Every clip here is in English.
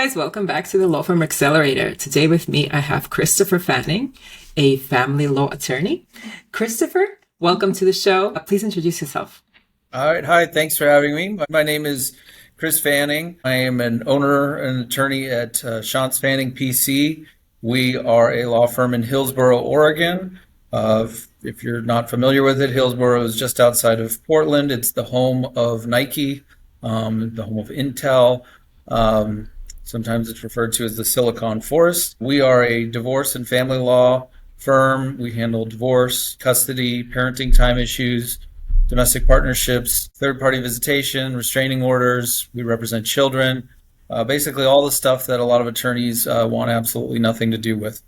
guys, welcome back to the Law Firm Accelerator. Today with me, I have Christopher Fanning, a family law attorney. Christopher, welcome to the show. Please introduce yourself. All right. Hi. Thanks for having me. My name is Chris Fanning. I am an owner and attorney at Shantz Fanning PC. We are a law firm in Hillsboro, Oregon. If you're not familiar with it, Hillsboro is just outside of Portland. It's the home of Nike, the home of Intel. Sometimes it's referred to as the Silicon Forest. We are a divorce and family law firm. We handle divorce, custody, parenting time issues, domestic partnerships, third-party visitation, restraining orders. We represent children, basically all the stuff that a lot of attorneys want absolutely nothing to do with.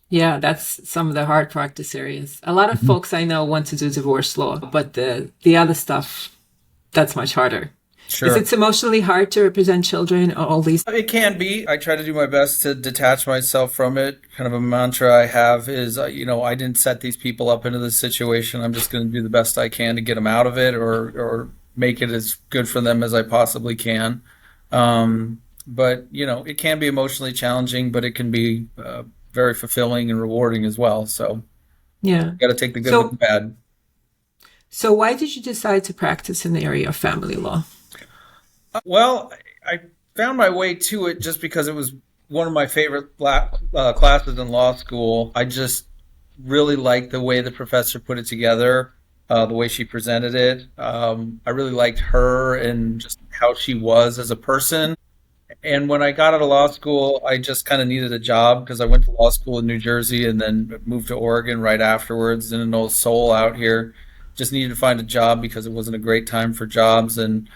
Yeah, that's some of the hard practice areas. A lot of folks I know want to do divorce law, but the other stuff, that's much harder. Sure. Is it emotionally hard to represent children or all these? It can be. I try to do my best to detach myself from it. Kind of a mantra I have is, I didn't set these people up into this situation. I'm just going to do the best I can to get them out of it or make it as good for them as I possibly can. But, it can be emotionally challenging, but it can be very fulfilling and rewarding as well. So yeah, you got to take the good with the bad. So why did you decide to practice in the area of family law? Well, I found my way to it just because it was one of my favorite classes in law school. I just really liked the way the professor put it together, the way she presented it. I really liked her and just how she was as a person. And when I got out of law school, I just kind of needed a job because I went to law school in New Jersey and then moved to Oregon right afterwards. Didn't know a soul out here. Just needed to find a job because it wasn't a great time for jobs. And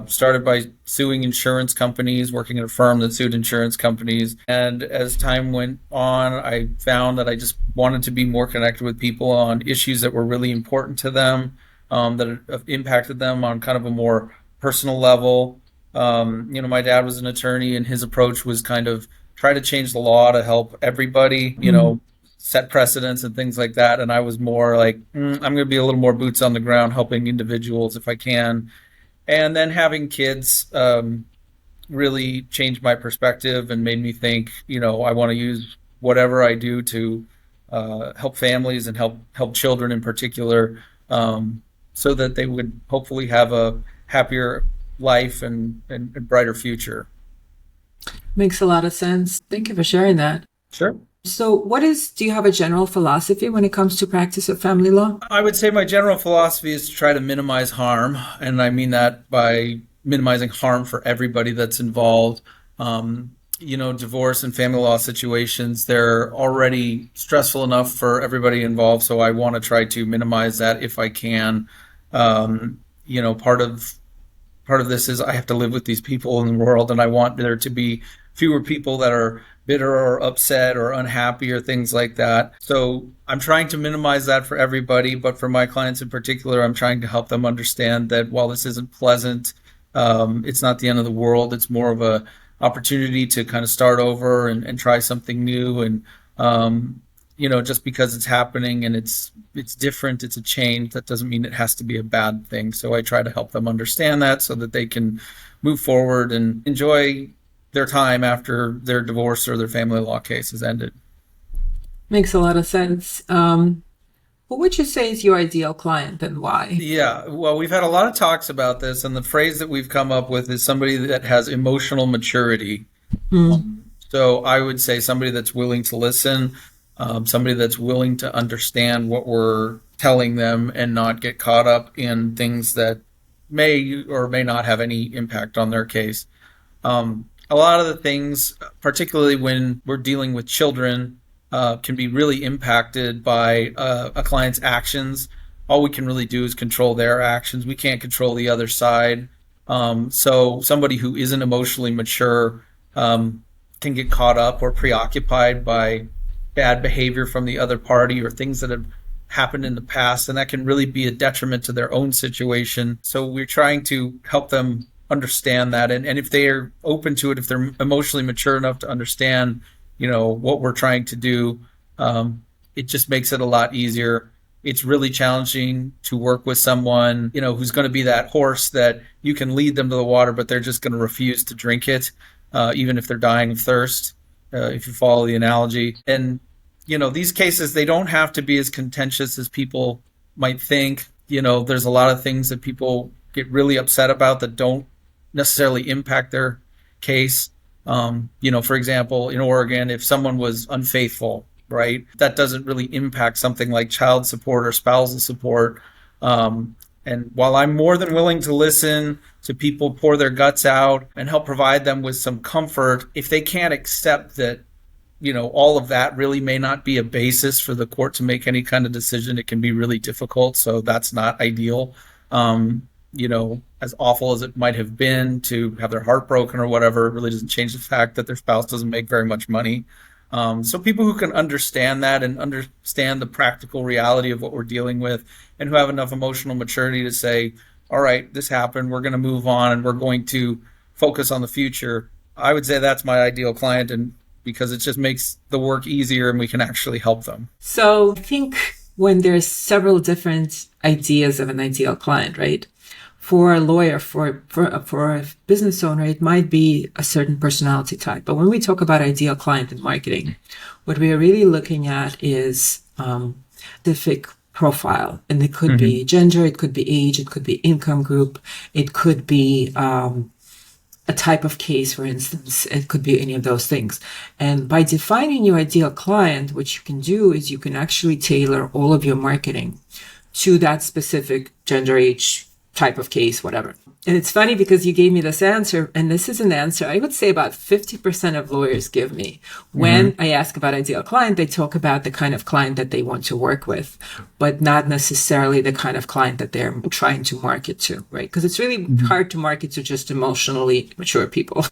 started by suing insurance companies, working at a firm that sued insurance companies. And as time went on, I found that I just wanted to be more connected with people on issues that were really important to them, that have impacted them on kind of a more personal level. My dad was an attorney, and his approach was kind of try to change the law to help everybody, set precedents and things like that. And I was more like, I'm going to be a little more boots on the ground, helping individuals if I can. And then having kids really changed my perspective and made me think, I want to use whatever I do to help families and help children in particular, so that they would hopefully have a happier life and brighter future. Makes a lot of sense. Thank you for sharing that. Sure. So do you have a general philosophy when it comes to practice of family law? I would say my general philosophy is to try to minimize harm. And I mean that by minimizing harm for everybody that's involved. Divorce and family law situations, they're already stressful enough for everybody involved. So I want to try to minimize that if I can. Part of this is I have to live with these people in the world, and I want there to be fewer people that are bitter or upset or unhappy or things like that. So I'm trying to minimize that for everybody, but for my clients in particular, I'm trying to help them understand that while this isn't pleasant, it's not the end of the world. It's more of a opportunity to kind of start over and try something new. And, just because it's happening and it's different, it's a change, that doesn't mean it has to be a bad thing. So I try to help them understand that so that they can move forward and enjoy their time after their divorce or their family law case has ended. Makes a lot of sense. What would you say is your ideal client and why? Yeah, well, we've had a lot of talks about this, and the phrase that we've come up with is somebody that has emotional maturity. So I would say somebody that's willing to listen, somebody that's willing to understand what we're telling them and not get caught up in things that may or may not have any impact on their case. A lot of the things, particularly when we're dealing with children, can be really impacted by a client's actions. All we can really do is control their actions. We can't control the other side. So somebody who isn't emotionally mature can get caught up or preoccupied by bad behavior from the other party or things that have happened in the past, and that can really be a detriment to their own situation. So we're trying to help them understand that, and if they are open to it, if they're emotionally mature enough to understand what we're trying to do, it just makes it a lot easier. It's really challenging to work with someone who's going to be that horse that you can lead them to the water, but they're just going to refuse to drink it. even if they're dying of thirst, if you follow the analogy. And, these cases, they don't have to be as contentious as people might think. There's a lot of things that people get really upset about that don't necessarily impact their case. For example, in Oregon, if someone was unfaithful, right, that doesn't really impact something like child support or spousal support. And while I'm more than willing to listen to people pour their guts out and help provide them with some comfort, if they can't accept that, all of that really may not be a basis for the court to make any kind of decision, it can be really difficult. So that's not ideal. As awful as it might have been to have their heart broken or whatever, it really doesn't change the fact that their spouse doesn't make very much money. So people who can understand that and understand the practical reality of what we're dealing with, and who have enough emotional maturity to say, all right, this happened, we're going to move on and we're going to focus on the future. I would say that's my ideal client, and because it just makes the work easier and we can actually help them. So I think when there's several different ideas of an ideal client, right? For a lawyer, for a business owner, it might be a certain personality type. But when we talk about ideal client in marketing, what we are really looking at is specific profile. And it could be gender, it could be age, it could be income group, it could be a type of case, for instance. It could be any of those things. And by defining your ideal client, what you can do is you can actually tailor all of your marketing to that specific gender, age, type of case, whatever. And it's funny because you gave me this answer, and this is an answer I would say about 50% of lawyers give me. When I ask about ideal client, they talk about the kind of client that they want to work with, but not necessarily the kind of client that they're trying to market to, right? Because it's really hard to market to just emotionally mature people.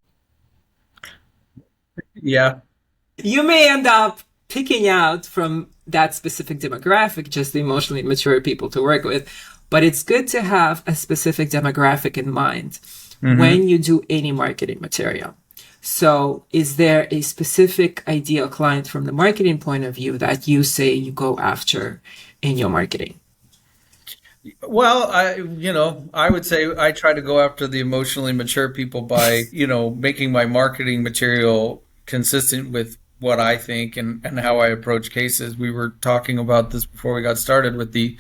Yeah. You may end up picking out from that specific demographic just the emotionally mature people to work with. But it's good to have a specific demographic in mind when you do any marketing material. So is there a specific ideal client from the marketing point of view that you say you go after in your marketing? Well, I would say I try to go after the emotionally mature people by, making my marketing material consistent with what I think and how I approach cases. We were talking about this before we got started with the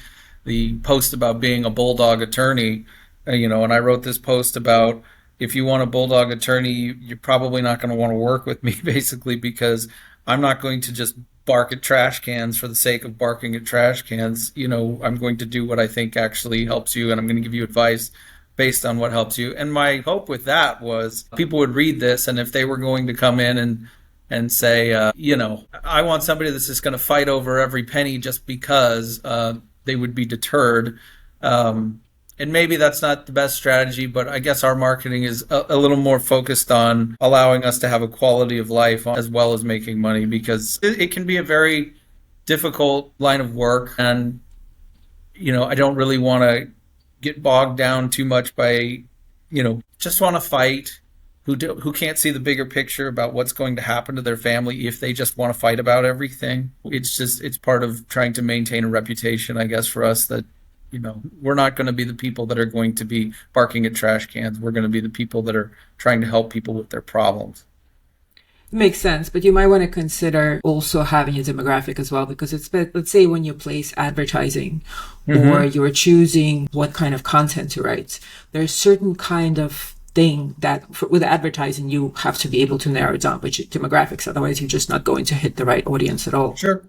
post about being a bulldog attorney, and I wrote this post about, if you want a bulldog attorney, you're probably not going to want to work with me, basically, because I'm not going to just bark at trash cans for the sake of barking at trash cans. I'm going to do what I think actually helps you, and I'm going to give you advice based on what helps you. And my hope with that was people would read this, and if they were going to come in and say, I want somebody that's just going to fight over every penny just because they would be deterred. And maybe that's not the best strategy, but I guess our marketing is a little more focused on allowing us to have a quality of life as well as making money, because it can be a very difficult line of work. And, I don't really want to get bogged down too much by, just want to fight, who can't see the bigger picture about what's going to happen to their family if they just want to fight about everything. It's part of trying to maintain a reputation, I guess, for us, that, we're not going to be the people that are going to be barking at trash cans. We're going to be the people that are trying to help people with their problems. Makes sense, but you might want to consider also having a demographic as well, because let's say when you place advertising or you're choosing what kind of content to write, there's certain kind of thing that with advertising you have to be able to narrow down, which demographics, otherwise you're just not going to hit the right audience at all. Sure.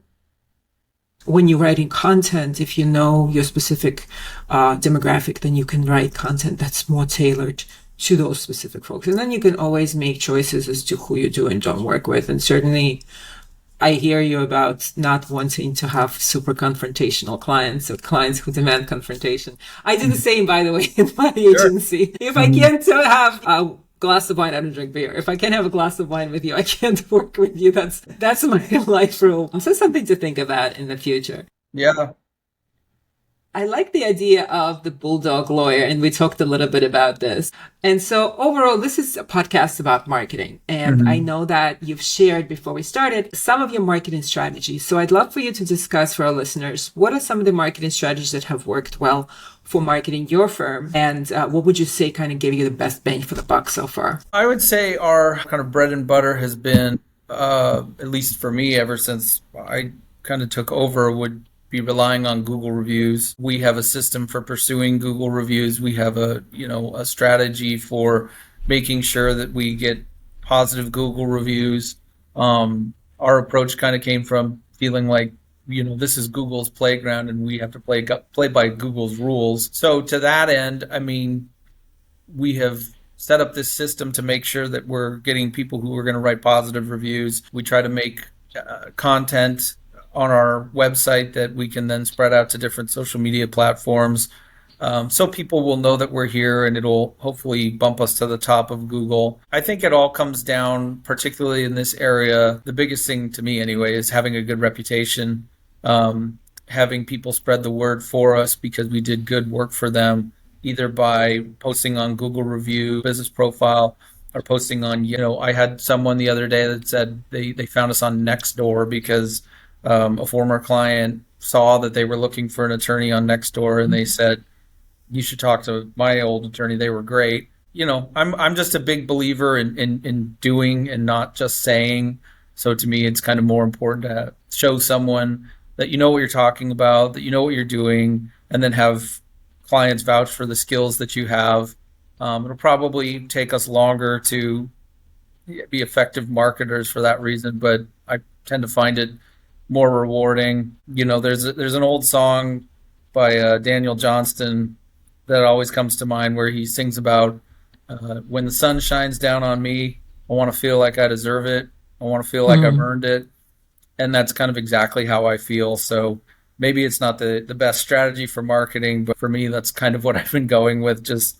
When you're writing content, if you know your specific demographic, then you can write content that's more tailored to those specific folks. And then you can always make choices as to who you do and don't work with. And certainly I hear you about not wanting to have super confrontational clients or clients who demand confrontation. I do the same, by the way, in my agency. If I can't have a glass of wine, I don't drink beer. If I can't have a glass of wine with you, I can't work with you. That's my life rule. So something to think about in the future. Yeah. I like the idea of the bulldog lawyer, and we talked a little bit about this. And so overall, this is a podcast about marketing. And I know that you've shared before we started some of your marketing strategies. So I'd love for you to discuss for our listeners, what are some of the marketing strategies that have worked well for marketing your firm? And what would you say kind of gave you the best bang for the buck so far? I would say our kind of bread and butter has been, at least for me, ever since I kind of took over, would be relying on Google reviews. We have a system for pursuing Google reviews. We have a strategy for making sure that we get positive Google reviews. Our approach kind of came from feeling like, this is Google's playground and we have to play by Google's rules. So to that end, I mean, we have set up this system to make sure that we're getting people who are going to write positive reviews. We try to make content on our website that we can then spread out to different social media platforms. So people will know that we're here and it'll hopefully bump us to the top of Google. I think it all comes down, particularly in this area, the biggest thing to me anyway, is having a good reputation, having people spread the word for us because we did good work for them, either by posting on Google Review, Business Profile, or posting on, I had someone the other day that said they found us on Nextdoor because a former client saw that they were looking for an attorney on Nextdoor and they said, you should talk to my old attorney. They were great. I'm just a big believer in doing and not just saying. So to me, it's kind of more important to show someone that you know what you're talking about, that you know what you're doing, and then have clients vouch for the skills that you have. It'll probably take us longer to be effective marketers for that reason, but I tend to find it more rewarding. There's an old song by Daniel Johnston that always comes to mind where he sings about when the sun shines down on me, I want to feel like I deserve it. I want to feel like I've earned it. And that's kind of exactly how I feel. So maybe it's not the best strategy for marketing, but for me, that's kind of what I've been going with. Just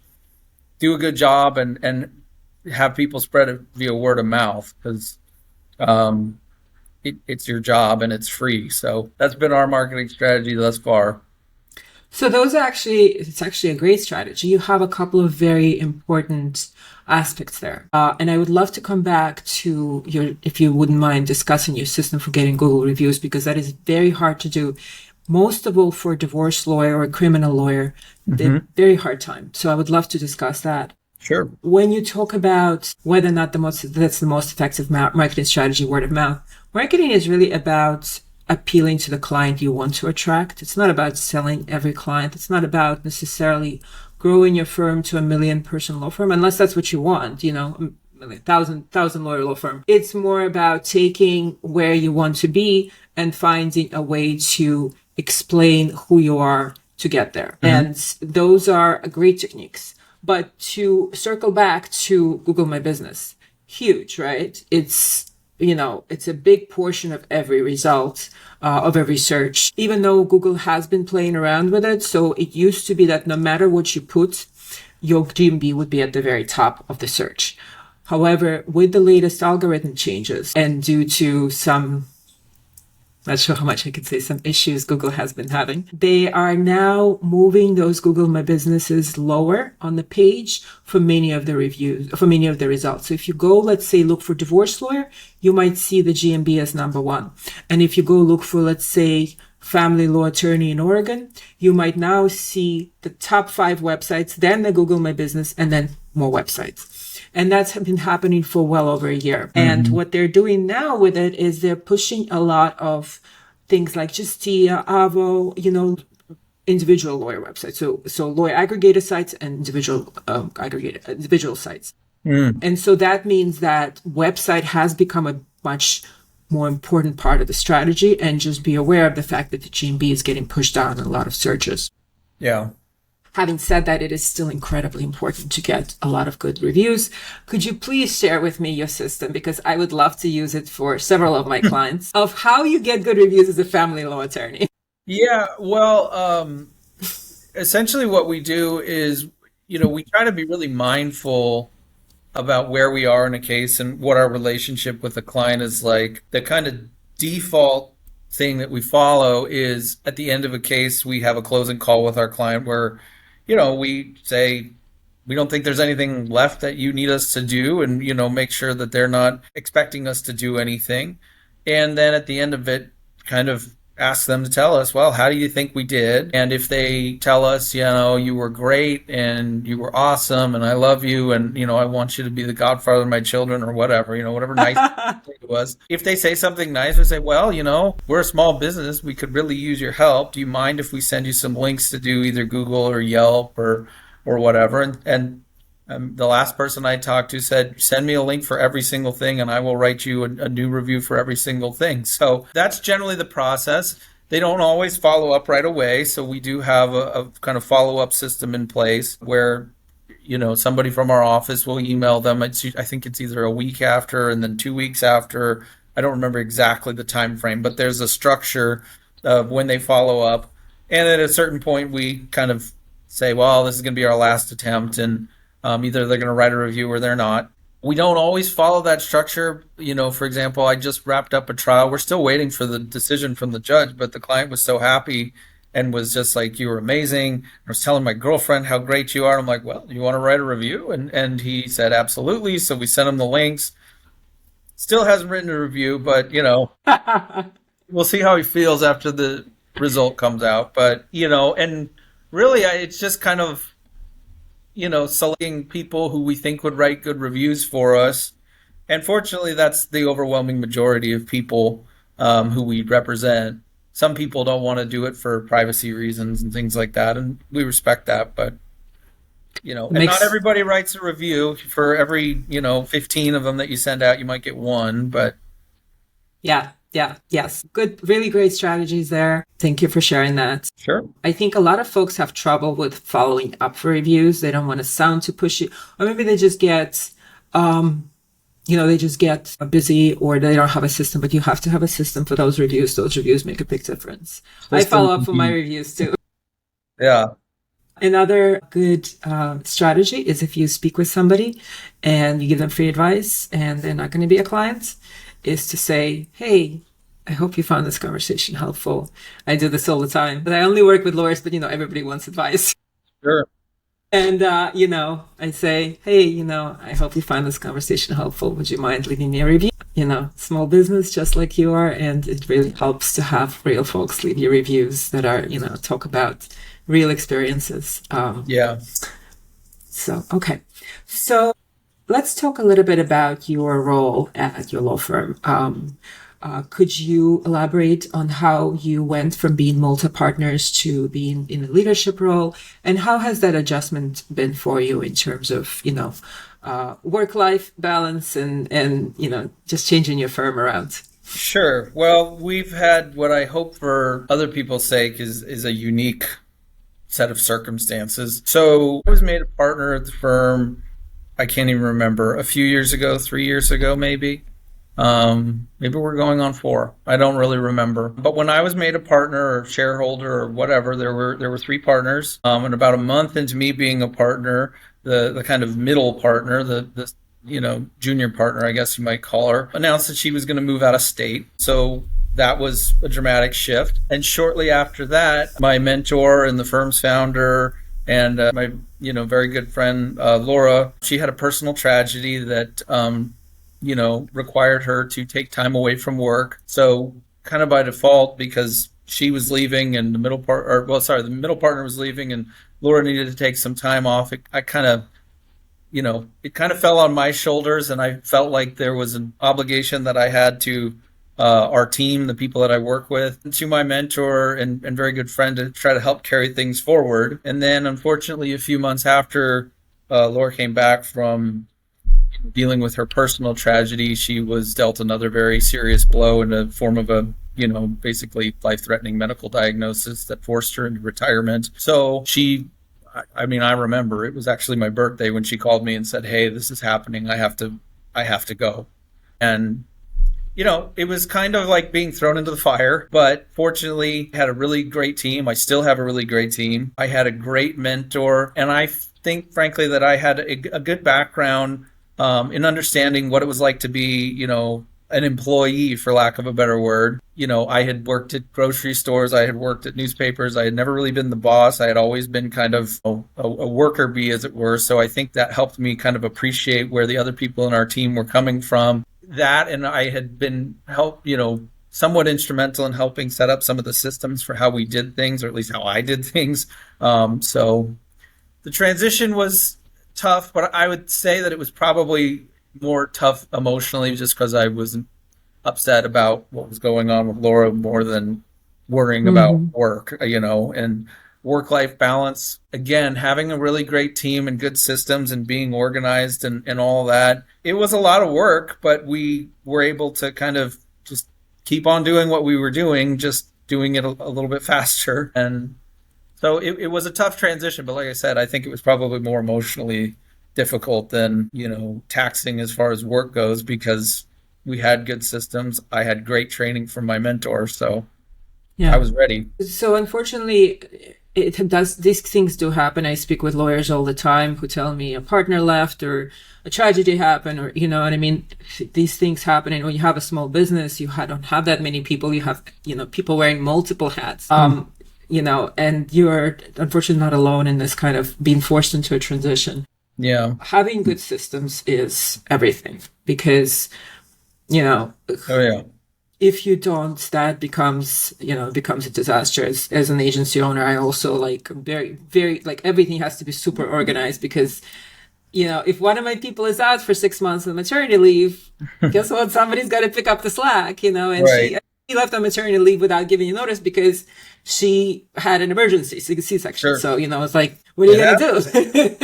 do a good job and have people spread it via word of mouth because it's your job and it's free. So that's been our marketing strategy thus far. So it's actually a great strategy. You have a couple of very important aspects there. And I would love to come back to if you wouldn't mind discussing your system for getting Google reviews, because that is very hard to do. Most of all for a divorce lawyer or a criminal lawyer, they're very hard time. So I would love to discuss that. Sure. When you talk about whether or not that's the most effective marketing strategy, word of mouth, marketing is really about appealing to the client you want to attract. It's not about selling every client. It's not about necessarily growing your firm to 1 million person law firm, unless that's what you want, 1,000 lawyer law firm. It's more about taking where you want to be and finding a way to explain who you are to get there. And those are great techniques. But to circle back to Google My Business, huge, right? It's a big portion of every result, of every search, even though Google has been playing around with it. So it used to be that no matter what you put, your GMB would be at the very top of the search. However, with the latest algorithm changes and due to some, not sure how much I could say, some issues Google has been having, they are now moving those Google My Businesses lower on the page for many of the reviews, for many of the results. So if you go, let's say, look for divorce lawyer, you might see the GMB as number 1. And if you go look for, let's say, family law attorney in Oregon, you might now see the top 5 websites, then the Google My Business, and then more websites. And that's been happening for well over a year. And what they're doing now with it is they're pushing a lot of things like Justia, Avo, individual lawyer websites. So lawyer aggregator sites and individual sites. And so that means that website has become a much more important part of the strategy, and just be aware of the fact that the GMB is getting pushed down in a lot of searches. Yeah. Having said that, it is still incredibly important to get a lot of good reviews. Could you please share with me your system? Because I would love to use it for several of my clients of how you get good reviews as a family law attorney. Yeah, well, essentially what we do is, we try to be really mindful about where we are in a case and what our relationship with the client is like. The kind of default thing that we follow is at the end of a case, we have a closing call with our client where, we say, we don't think there's anything left that you need us to do, and, make sure that they're not expecting us to do anything. And then at the end of it, kind of ask them to tell us, well, how do you think we did? And if they tell us, you were great and you were awesome and I love you and, I want you to be the godfather of my children or whatever, whatever nice it was. If they say something nice, we say, well, we're a small business. We could really use your help. Do you mind if we send you some links to do either Google or Yelp or whatever? And the last person I talked to said, send me a link for every single thing and I will write you a new review for every single thing. So that's generally the process. They don't always follow up right away. So we do have a kind of follow-up system in place where, somebody from our office will email them. I think it's either a week after and then 2 weeks after. I don't remember exactly the time frame, but there's a structure of when they follow up. And at a certain point, we kind of say, well, this is going to be our last attempt. And either they're going to write a review or they're not. We don't always follow that structure. For example, I just wrapped up a trial. We're still waiting for the decision from the judge, but the client was so happy and was just like, you were amazing. I was telling my girlfriend how great you are. I'm like, well, you want to write a review? And he said, absolutely. So we sent him the links. Still hasn't written a review, but, we'll see how he feels after the result comes out. But, and really, it's just kind of, selecting people who we think would write good reviews for us. And fortunately, that's the overwhelming majority of people who we represent. Some people don't want to do it for privacy reasons and things like that, and we respect that. But, and not everybody writes a review. For every, 15 of them that you send out, you might get one, but... Yes. Good, really great strategies there. Thank you for sharing that. Sure. I think a lot of folks have trouble with following up for reviews. They don't want to sound too pushy, or maybe they just get, busy, or they don't have a system, but you have to have a system for those reviews. Those reviews make a big difference. I follow up for my reviews too. Yeah. Another good strategy is if you speak with somebody and you give them free advice and they're not going to be a client, is to say, hey, I hope you found this conversation helpful. I do this all the time, but I only work with lawyers, but everybody wants advice. Sure. And, I say, hey, I hope you find this conversation helpful. Would you mind leaving me a review? Small business just like you are. And it really helps to have real folks leave you reviews that are, talk about real experiences. Yeah. So, okay. So let's talk a little bit about your role at your law firm. Could you elaborate on how you went from being multi-partners to being in a leadership role? And how has that adjustment been for you in terms of, work-life balance and just changing your firm around? Sure. Well, we've had what I hope for other people's sake is a unique set of circumstances. So I was made a partner at the firm, I can't even remember, a few years ago, 3 years ago, maybe. Maybe we're going on 4. I don't really remember. But when I was made a partner or shareholder or whatever, there were 3 partners. And about a month into me being a partner, the kind of middle partner, the junior partner, I guess you might call her, announced that she was going to move out of state. So that was a dramatic shift. And shortly after that, my mentor and the firm's founder and my very good friend Laura, she had a personal tragedy that required her to take time away from work. So kind of by default, because she was leaving and the middle partner was leaving and Laura needed to take some time off, it kind of fell on my shoulders, and I felt like there was an obligation that I had to our team, the people that I work with, and to my mentor and very good friend to try to help carry things forward. And then unfortunately, a few months after Laura came back from dealing with her personal tragedy, she was dealt another very serious blow in the form of a, basically life-threatening medical diagnosis that forced her into retirement. So I remember it was actually my birthday when she called me and said, hey, this is happening. I have to go. And, it was kind of like being thrown into the fire, but fortunately I had a really great team. I still have a really great team. I had a great mentor, and I think, frankly, that I had a good background in understanding what it was like to be, an employee, for lack of a better word. I had worked at grocery stores. I had worked at newspapers. I had never really been the boss. I had always been kind of a worker bee, as it were. So I think that helped me kind of appreciate where the other people in our team were coming from. That, and I had been somewhat instrumental in helping set up some of the systems for how we did things, or at least how I did things. So the transition was tough, but I would say that it was probably more tough emotionally just because I was upset about what was going on with Laura more than worrying about work, and work-life balance. Again, having a really great team and good systems and being organized and all that. It was a lot of work, but we were able to kind of just keep on doing what we were doing, just doing it a little bit faster. And so it was a tough transition, but like I said, I think it was probably more emotionally difficult than, taxing as far as work goes, because we had good systems. I had great training from my mentor, so I was ready. So unfortunately, these things do happen. I speak with lawyers all the time who tell me a partner left or a tragedy happened, or, you know what I mean? These things happen. And when you have a small business, you don't have that many people. You have, people wearing multiple hats, and you're unfortunately not alone in this kind of being forced into a transition. Yeah. Having good systems is everything, because, if you don't, that becomes a disaster. As an agency owner, I also very, very, everything has to be super organized, because, if one of my people is out for 6 months on maternity leave, guess what? Somebody's got to pick up the slack, and right. She left on maternity leave without giving you notice because she had an emergency C-section. Sure. So, it's like, what are you going to do?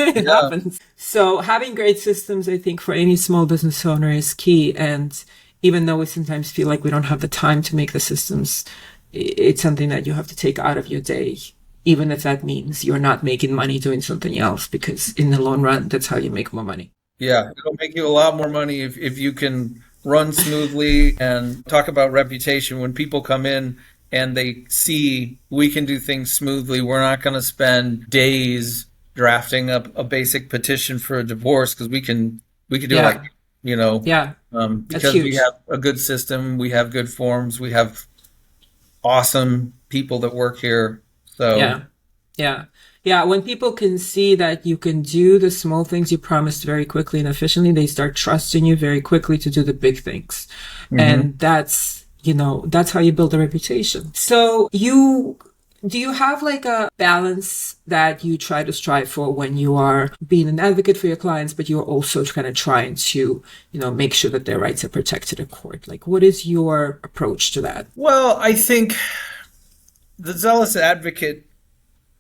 It happens. So having great systems, I think, for any small business owner is key. And even though we sometimes feel like we don't have the time to make the systems, it's something that you have to take out of your day, even if that means you're not making money doing something else, because in the long run, that's how you make more money. Yeah, it'll make you a lot more money if you can run smoothly. And talk about reputation. When people come in and they see we can do things smoothly, we're not going to spend days drafting up a basic petition for a divorce, because we can do it because we have a good system, we have good forms, we have awesome people that work here. So yeah. When people can see that you can do the small things you promised very quickly and efficiently, they start trusting you very quickly to do the big things. And that's how you build a reputation. So do you have a balance that you try to strive for when you are being an advocate for your clients, but you're also kind of trying to, make sure that their rights are protected in court? What is your approach to that? Well, I think the zealous advocate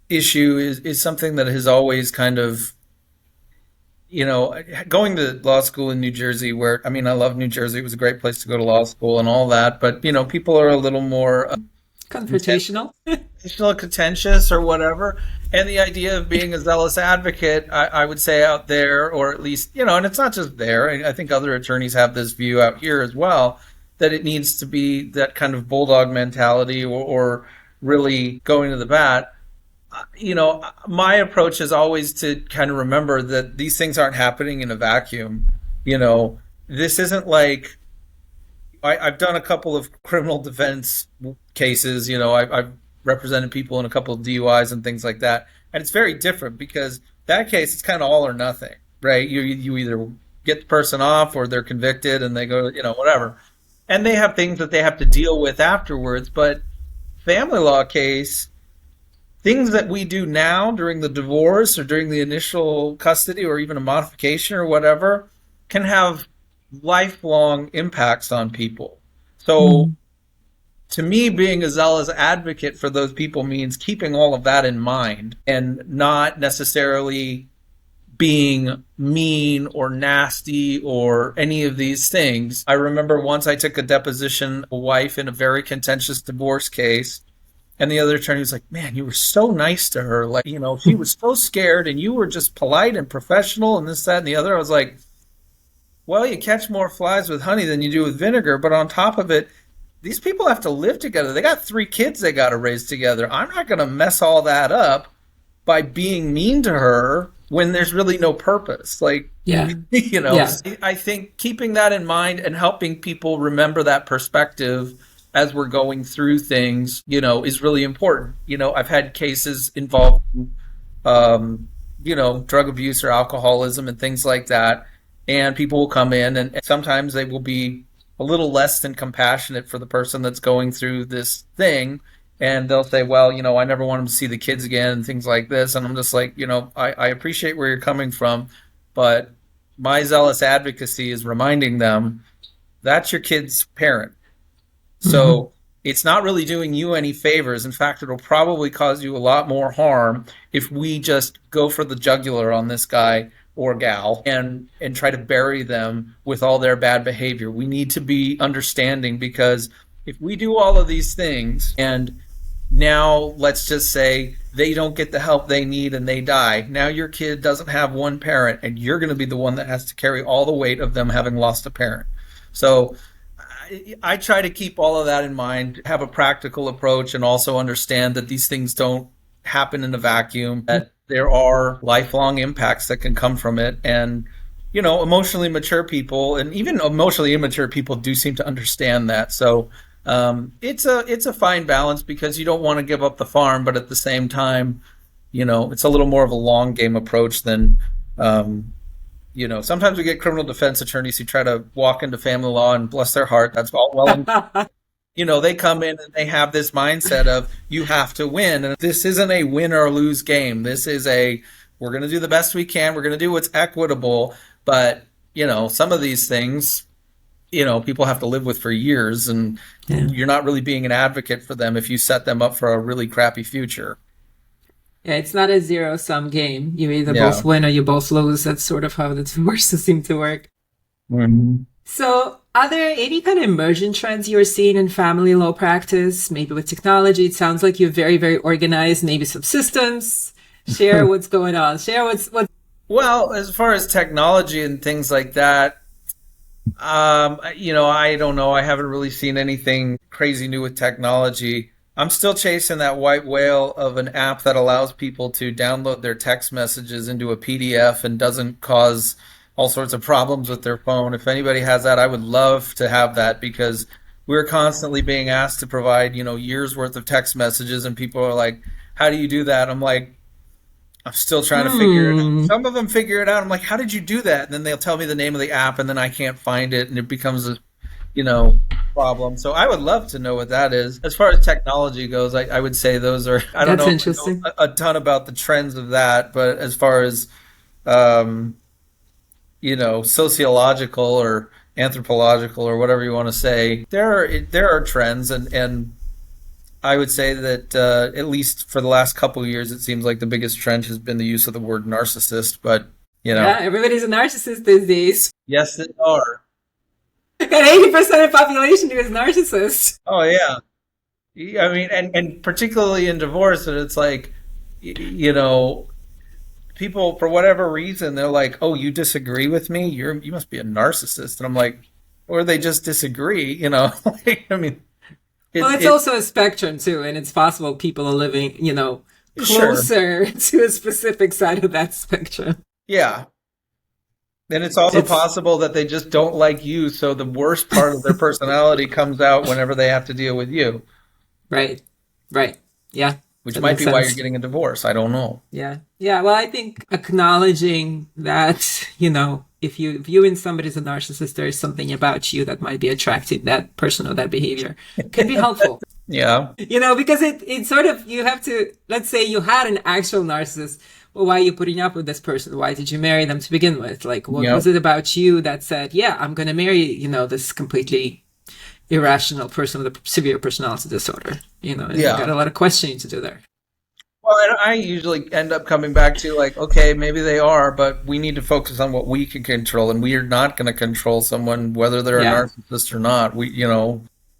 issue is something that has always kind of, going to law school in New Jersey, where, I love New Jersey. It was a great place to go to law school and all that. But, people are a little more confrontational, contentious or whatever. And the idea of being a zealous advocate, I would say out there, or at least, and it's not just there. I think other attorneys have this view out here as well, that it needs to be that kind of bulldog mentality or really going to the bat. My approach is always to kind of remember that these things aren't happening in a vacuum. This isn't like, I've done a couple of criminal defense cases. I've represented people in a couple of DUIs and things like that. And it's very different, because that case, it's kind of all or nothing, right? You either get the person off or they're convicted and they go, whatever. And they have things that they have to deal with afterwards. But family law case, things that we do now during the divorce or during the initial custody or even a modification or whatever can have lifelong impacts on people. So to me, being a zealous advocate for those people means keeping all of that in mind and not necessarily being mean or nasty or any of these things. I remember once I took a deposition, a wife in a very contentious divorce case, and the other attorney was like, man, you were so nice to her. She was so scared and you were just polite and professional and this, that, and the other. I was like, well, you catch more flies with honey than you do with vinegar. But on top of it, these people have to live together. They got 3 kids they got to raise together. I'm not going to mess all that up by being mean to her when there's really no purpose. I think keeping that in mind and helping people remember that perspective as we're going through things, is really important. I've had cases involving, drug abuse or alcoholism and things like that. And people will come in and sometimes they will be a little less than compassionate for the person that's going through this thing. And they'll say, well, I never want them to see the kids again and things like this. And I'm just like, I appreciate where you're coming from, but my zealous advocacy is reminding them that's your kid's parent. So it's not really doing you any favors. In fact, it'll probably cause you a lot more harm if we just go for the jugular on this guy or gal and try to bury them with all their bad behavior. We need to be understanding, because if we do all of these things and now let's just say they don't get the help they need and they die, now your kid doesn't have one parent and you're going to be the one that has to carry all the weight of them having lost a parent. So I try to keep all of that in mind, have a practical approach, and also understand that these things don't happen in a vacuum, that there are lifelong impacts that can come from it. And, emotionally mature people and even emotionally immature people do seem to understand that. So it's a fine balance, because you don't want to give up the farm, but at the same time, it's a little more of a long game approach than, sometimes we get criminal defense attorneys who try to walk into family law, and bless their heart, that's all well and they come in and they have this mindset of you have to win. And this isn't a win or lose game. This is we're going to do the best we can. We're going to do what's equitable. But, some of these things, people have to live with for years, and you're not really being an advocate for them if you set them up for a really crappy future. Yeah, it's not a zero-sum game. You either both win or you both lose. That's sort of how the divorces seem to work. Mm-hmm. So are there any kind of emergent trends you're seeing in family law practice? Maybe with technology, it sounds like you're very, very organized, maybe some systems. Share what's going on. Share what's... Well, as far as technology and things like that, I don't know. I haven't really seen anything crazy new with technology. I'm still chasing that white whale of an app that allows people to download their text messages into a PDF and doesn't cause all sorts of problems with their phone. If anybody has that, I would love to have that, because we're constantly being asked to provide, years worth of text messages, and people are like, how do you do that? I'm like, I'm still trying to figure it out. Some of them figure it out. I'm like, how did you do that? And then they'll tell me the name of the app, and then I can't find it, and it becomes a problem. So I would love to know what that is. As far as technology goes, I would say those are, I don't know a ton about the trends of that, but as far as, sociological or anthropological or whatever you want to say, there are trends, and I would say that at least for the last couple of years, it seems like the biggest trend has been the use of the word narcissist, but Yeah, everybody's a narcissist these days. Yes, they are. And 80% of the population is narcissists. Oh, yeah. I mean, and particularly in divorce, and it's like, people, for whatever reason, they're like, oh, you disagree with me? You must be a narcissist. And I'm like, or they just disagree, I mean. It's also a spectrum, too, and it's possible people are living, closer to a specific side of that spectrum. Yeah. And it's also possible that they just don't like you, so the worst part of their personality comes out whenever they have to deal with you. Right. Yeah. Which might be why you're getting a divorce. I don't know. Yeah. Well, I think acknowledging that, if you viewing somebody as a narcissist, there is something about you that might be attracting that person or that behavior can be helpful. Yeah. Because it sort of, you have to, let's say you had an actual narcissist. Well, why are you putting up with this person? Why did you marry them to begin with? Like, what was it about you that said, yeah, I'm going to marry, this completely irrational person with a severe personality disorder, and you got a lot of questioning to do there. Well, I usually end up coming back to like, okay, maybe they are, but we need to focus on what we can control, and we are not going to control someone, whether they're a narcissist or not.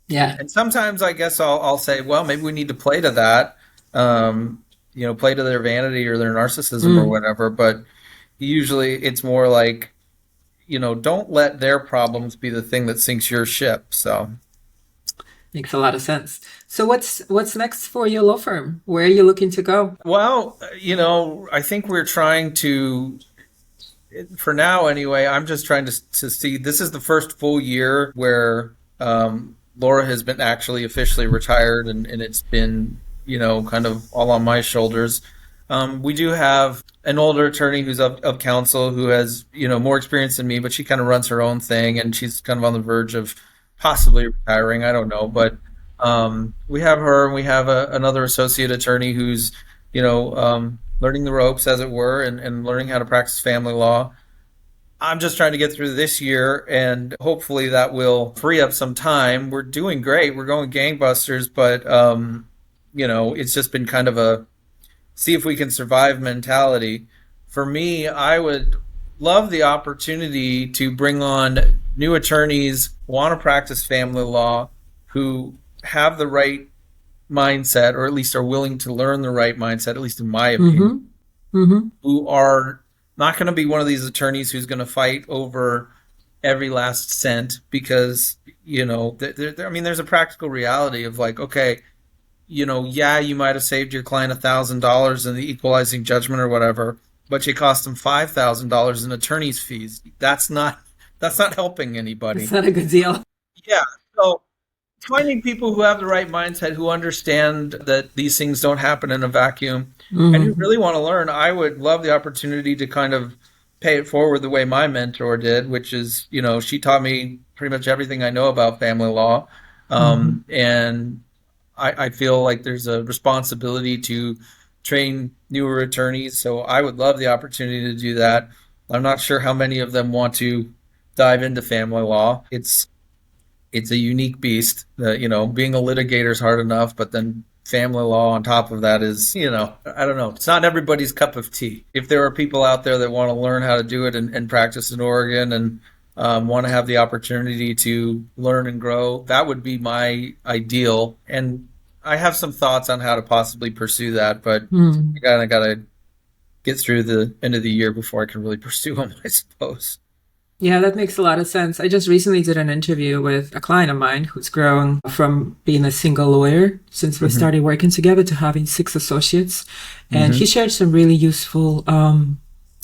Yeah. And sometimes I guess I'll say, well, maybe we need to play to that. Play to their vanity or their narcissism or whatever. But usually it's more like, don't let their problems be the thing that sinks your ship. So makes a lot of sense. So what's next for your law firm? Where are you looking to go? Well, I think we're trying to, for now anyway, I'm just trying to see, this is the first full year where Laura has been actually officially retired, and it's been kind of all on my shoulders. We do have an older attorney who's of counsel who has, more experience than me, but she kind of runs her own thing, and she's kind of on the verge of possibly retiring. I don't know, but we have her, and we have another associate attorney who's, learning the ropes, as it were, and learning how to practice family law. I'm just trying to get through this year, and hopefully that will free up some time. We're doing great. We're going gangbusters, but it's just been kind of a see if we can survive mentality. For me, I would love the opportunity to bring on new attorneys who want to practice family law, who have the right mindset, or at least are willing to learn the right mindset, at least in my opinion, who are not going to be one of these attorneys who's going to fight over every last cent, because, there's a practical reality of like, okay, you might have saved your client $1,000 in the equalizing judgment or whatever, but you cost them $5,000 in attorney's fees. That's not helping anybody. It's not a good deal. Yeah. So finding people who have the right mindset, who understand that these things don't happen in a vacuum, and who really want to learn, I would love the opportunity to kind of pay it forward the way my mentor did, which is, she taught me pretty much everything I know about family law. And I feel like there's a responsibility to train newer attorneys. So I would love the opportunity to do that. I'm not sure how many of them want to dive into family law. It's a unique beast. Being a litigator is hard enough, but then family law on top of that is, I don't know. It's not everybody's cup of tea. If there are people out there that want to learn how to do it and practice in Oregon, and want to have the opportunity to learn and grow, that would be my ideal. And I have some thoughts on how to possibly pursue that, but I kind of got to get through the end of the year before I can really pursue them, I suppose. Yeah, that makes a lot of sense. I just recently did an interview with a client of mine who's grown from being a single lawyer since we started working together to having 6 associates. And he shared some really useful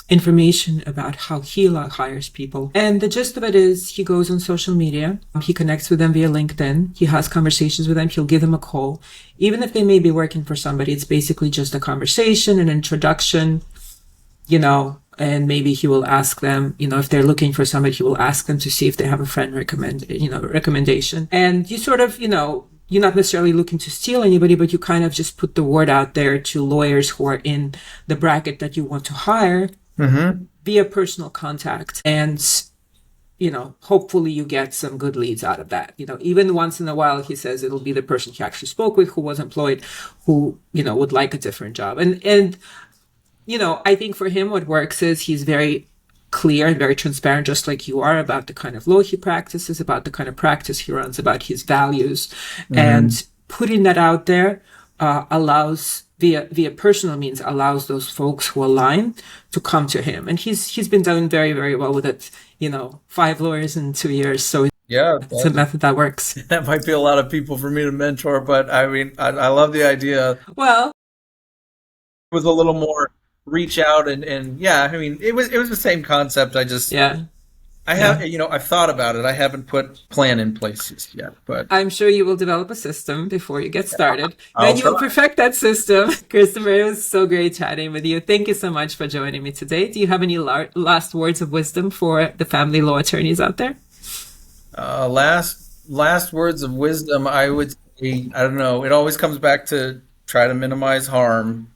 information about how he hires people. And the gist of it is he goes on social media, he connects with them via LinkedIn, he has conversations with them, he'll give them a call. Even if they may be working for somebody, it's basically just a conversation, an introduction, and maybe he will ask them, if they're looking for somebody, he will ask them to see if they have a friend recommendation. And you sort of, you're not necessarily looking to steal anybody, but you kind of just put the word out there to lawyers who are in the bracket that you want to hire via personal contact. And, hopefully you get some good leads out of that. Even once in a while, he says it'll be the person he actually spoke with, who was employed, who, would like a different job. And I think for him, what works is he's very clear and very transparent, just like you are, about the kind of law he practices, about the kind of practice he runs, about his values. And putting that out there allows, via personal means, allows those folks who align to come to him. And he's been doing very, very well with it, 5 lawyers in 2 years. So yeah, it's a method that works. That might be a lot of people for me to mentor, but I mean, I love the idea. Well, with a little more reach out and yeah, I mean, it was the same concept. I just, I've thought about it. I haven't put plan in place just yet, but I'm sure you will develop a system before you get started. And you will perfect that system. Christopher, it was so great chatting with you. Thank you so much for joining me today. Do you have any last words of wisdom for the family law attorneys out there? Last words of wisdom, I would say, I don't know. It always comes back to try to minimize harm,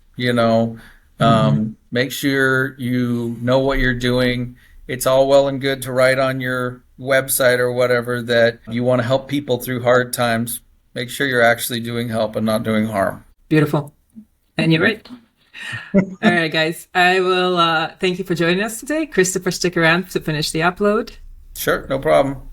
make sure you know what you're doing. It's all well and good to write on your website or whatever that you want to help people through hard times. Make sure you're actually doing help and not doing harm. Beautiful. And you're right. All right, guys. I will thank you for joining us today. Christopher, stick around to finish the upload. Sure, no problem.